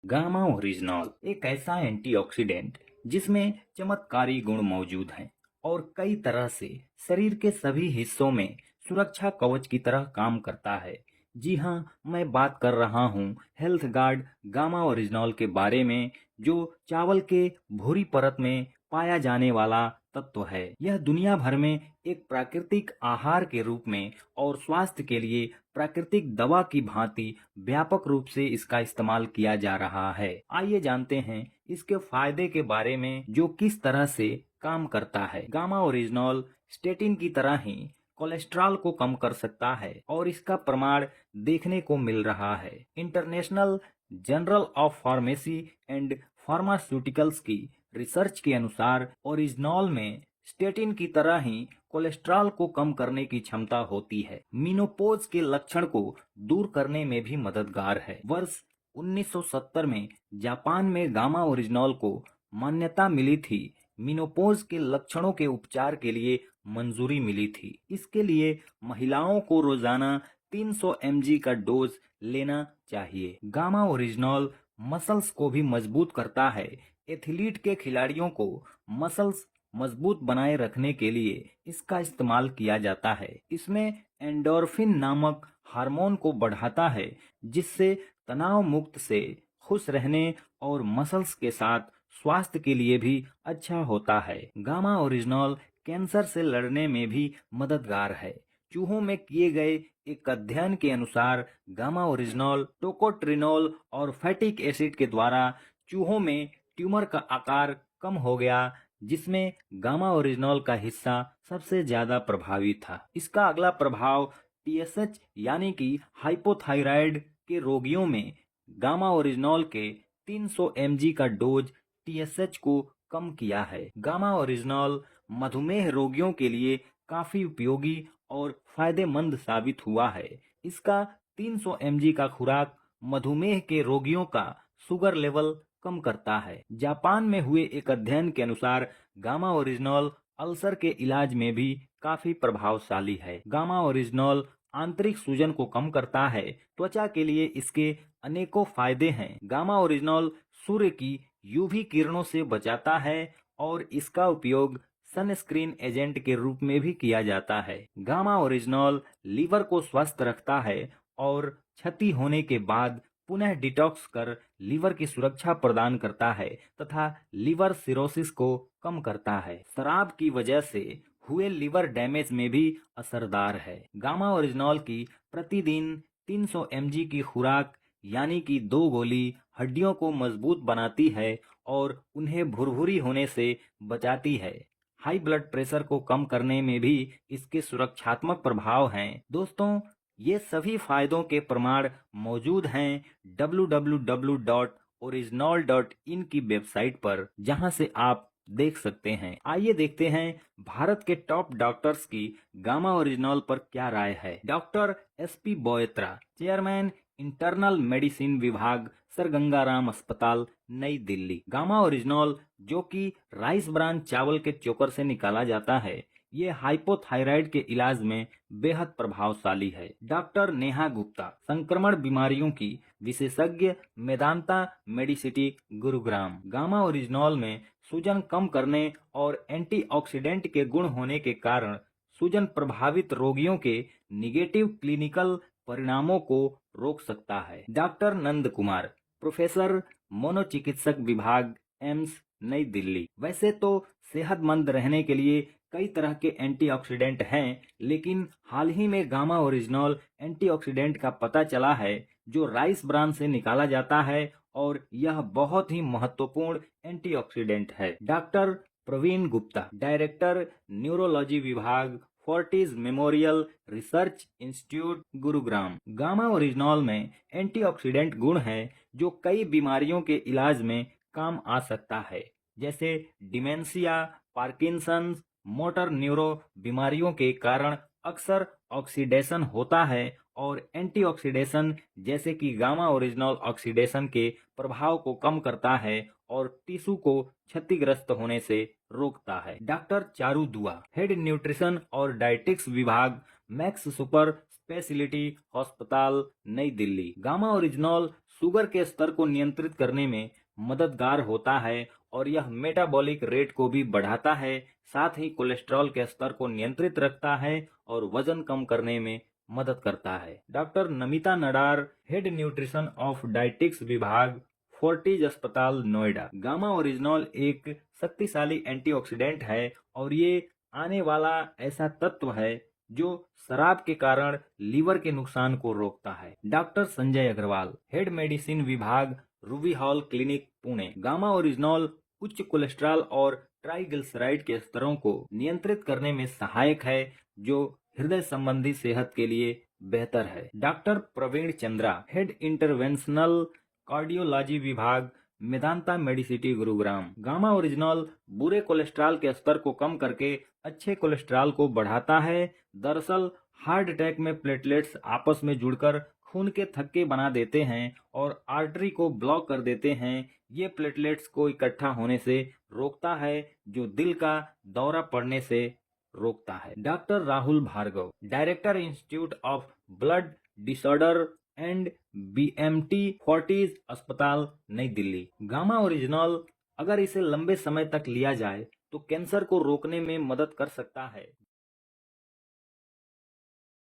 Gamma oryzanol एक ऐसा antioxidant जिसमें चमत्कारी गुण मौजूद हैं और कई तरह से शरीर के सभी हिस्सों में सुरक्षा कवच की तरह काम करता है। जी हाँ, मैं बात कर रहा हूँ हेल्थ गार्ड गामा ओरिजिनॉल के बारे में, जो चावल के भूरी परत में पाया जाने वाला तत्व है। यह दुनिया भर में एक प्राकृतिक आहार के रूप में और स्वास्थ्य के लिए प्राकृतिक दवा की भांति व्यापक रूप से इसका इस्तेमाल किया जा रहा है। आइए जानते हैं इसके फायदे के बारे में, जो किस तरह से काम करता है। गामा ओरिजिनॉल स्टेटिन की तरह ही कोलेस्ट्रॉल को कम कर सकता है और इसका प्रमाण देखने को मिल रहा है। International journal of pharmacy and pharmaceuticals की रिसर्च के अनुसार ओरिजिनॉल में स्टेटिन की तरह ही कोलेस्ट्रॉल को कम करने की क्षमता होती है। मेनोपॉज के लक्षण को दूर करने में भी मददगार है। वर्ष 1970 में जापान में गामा ओरिजिनॉल को मान्यता मिली थी। मेनोपॉज के लक्षणों के उपचार के लिए मंजूरी मिली थी। इसके लिए महिलाओं को रोजाना 300 mg का डोज लेना चाहिए। गामा ओरिजिनॉल मसल्स को भी मजबूत करता है। एथलीट के खिलाड़ियों को मसल्स मजबूत बनाए रखने के लिए इसका इस्तेमाल किया जाता है। इसमें एंडोर्फिन नामक हार्मोन को बढ़ाता है, जिससे तनाव मुक्त से खुश रहने और मसल्स के साथ स्वास्थ्य के लिए भी अच्छा होता है। गामा ओरिजिनॉल कैंसर से लड़ने में भी मददगार है। चूहों में किए गए एक अध्ययन के अनुसार गामा ओरिजिनॉल टोकोट्रिनोल और फैटिक एसिड के द्वारा चूहों में ट्यूमर का आकार कम हो गया, जिसमें गामा ओरिजिनॉल का हिस्सा सबसे ज्यादा प्रभावी था। इसका अगला प्रभाव टीएसएच यानी कि हाइपोथायराइड के रोगियों में गामा ओरिजिनॉल के 300 mg का डोज टीएसएच को कम किया है। गामा ओरिजिनॉल मधुमेह रोगियों के लिए काफी उपयोगी और फायदेमंद साबित हुआ है। इसका 300 mg का खुराक मधुमेह के रोगियों का शुगर लेवल कम करता है। जापान में हुए एक अध्ययन के अनुसार गामा ओरिजिनॉल अल्सर के इलाज में भी काफी प्रभावशाली है। गामा ओरिजिनॉल आंतरिक सूजन को कम करता है। त्वचा के लिए इसके अनेकों फायदे हैं। गामा ओरिजिनॉल सूर्य की यूवी किरणों से बचाता है और इसका उपयोग सनस्क्रीन एजेंट के रूप में भी किया जाता है। गामा ओरिजिनॉल लीवर को स्वस्थ रखता है और क्षति होने के बाद पुनः डिटॉक्स कर लीवर की सुरक्षा प्रदान करता है तथा लीवर सिरोसिस को कम करता है। शराब की वजह से हुए लीवर डैमेज में भी असरदार है। गामा ओरिजिनॉल की प्रतिदिन 300 mg की खुराक यानी कि 2 गोली हड्डियों को मजबूत बनाती है और उन्हें भुरभुरी होने से बचाती है। हाई ब्लड प्रेशर को कम करने में भी इसके सुरक्षात्मक प्रभाव हैं। दोस्तों, ये सभी फायदों के प्रमाण मौजूद हैं www.original.in की वेबसाइट पर, जहां से आप देख सकते हैं। आइए देखते हैं भारत के टॉप डॉक्टर्स की गामा ओरिजिनॉल पर क्या राय है। Doctor SP Byotra, chairman internal medicine विभाग, सर गंगाराम अस्पताल, नई दिल्ली। गामा ओरिजिनॉल, जो कि राइस ब्रान चावल के चोकर से निकाला जाता है, ये हाइपोथायराइड के इलाज में बेहद प्रभावशाली है। डॉक्टर नेहा गुप्ता, संक्रमण बीमारियों की विशेषज्ञ, मेदांता मेडिसिटी, गुरुग्राम। गामा ओरिजिनॉल में सूजन कम करने और एंटीऑक्सीडेंट के गुण होने के कारण सूजन प्रभावित रोगियों के निगेटिव क्लिनिकल परिणामों को रोक सकता है। डॉक्टर नंद कुमार, प्रोफेसर, मनोचिकित्सक विभाग, एम्स, नई दिल्ली। वैसे तो सेहतमंद रहने के लिए कई तरह के एंटीऑक्सीडेंट हैं, लेकिन हाल ही में गामा ओरिजिनॉल एंटीऑक्सीडेंट का पता चला है, जो राइस ब्रान से निकाला जाता है और यह बहुत ही महत्वपूर्ण एंटीऑक्सीडेंट है। Doctor Praveen Gupta, director, neurology विभाग, Fortis memorial research institute, Gurugram. Gamma oryzanol में एंटीऑक्सीडेंट गुण है जो कई बीमारियों के इलाज में काम आ सकता है, जैसे डिमेंशिया, पार्किंसंस, मोटर न्यूरो बीमारियों के कारण अक्सर ऑक्सीडेशन होता है और एंटीऑक्सीडेशन जैसे कि गामा ओरिजिनॉल ऑक्सीडेशन के प्रभाव को कम करता है और टिश्यू को क्षतिग्रस्त होने से रोकता है। डॉक्टर चारू दुआ, हेड न्यूट्रिशन और डाइटिक्स विभाग, मैक्स सुपर स्पेशलिटी अस्पताल, नई दिल्ली। गामा ओरिजिनॉल शुगर के स्तर को नियंत्रित करने में मददगार होता है और यह मेटाबॉलिक रेट को भी बढ़ाता है। साथ ही कोलेस्ट्रॉल के स्तर को नियंत्रित रखता है और वजन कम करने में मदद करता है। Doctor Namita Nadar, head nutrition of dietetics विभाग, फोर्टिज अस्पताल, नोएडा। गामा ओरिजिनॉल एक शक्तिशाली एंटीऑक्सीडेंट है और ये आने वाला ऐसा तत्व है जो शराब के कारण लीवर के नुकसान को रोकता है। Doctor Sanjay Agarwal, head medicine विभाग, ruby hall clinic, Pune. Gamma oryzanol उच्च कोलेस्ट्रॉल और ट्राइग्लिसराइड के स्तरों को नियंत्रित करने में सहायक है, जो हृदय संबंधी सेहत के लिए बेहतर है। Doctor Praveen Chandra, head interventional cardiology विभाग, मेदांता मेडिसिटी, गुरुग्राम। गामा ओरिजिनॉल बुरे कोलेस्ट्रॉल के स्तर को कम करके अच्छे कोलेस्ट्रॉल को बढ़ाता है। दरअसल हार्ट अटैक में प्लेटलेट्स आपस में जुड़कर खून के थक्के बना देते हैं और आर्टरी को ब्लॉक कर देते हैं। ये प्लेटलेट्स को इकट्ठा होने से रोकता है, जो दिल का दौरा पड़ने से रोकता है। Doctor Rahul Bhargava, director institute of blood disorder and BMT, Fortis अस्पताल, नई दिल्ली। गामा ओरिजिनॉल अगर इसे लंबे समय तक लिया जाए तो कैंसर को रोकने में मदद कर सकता है।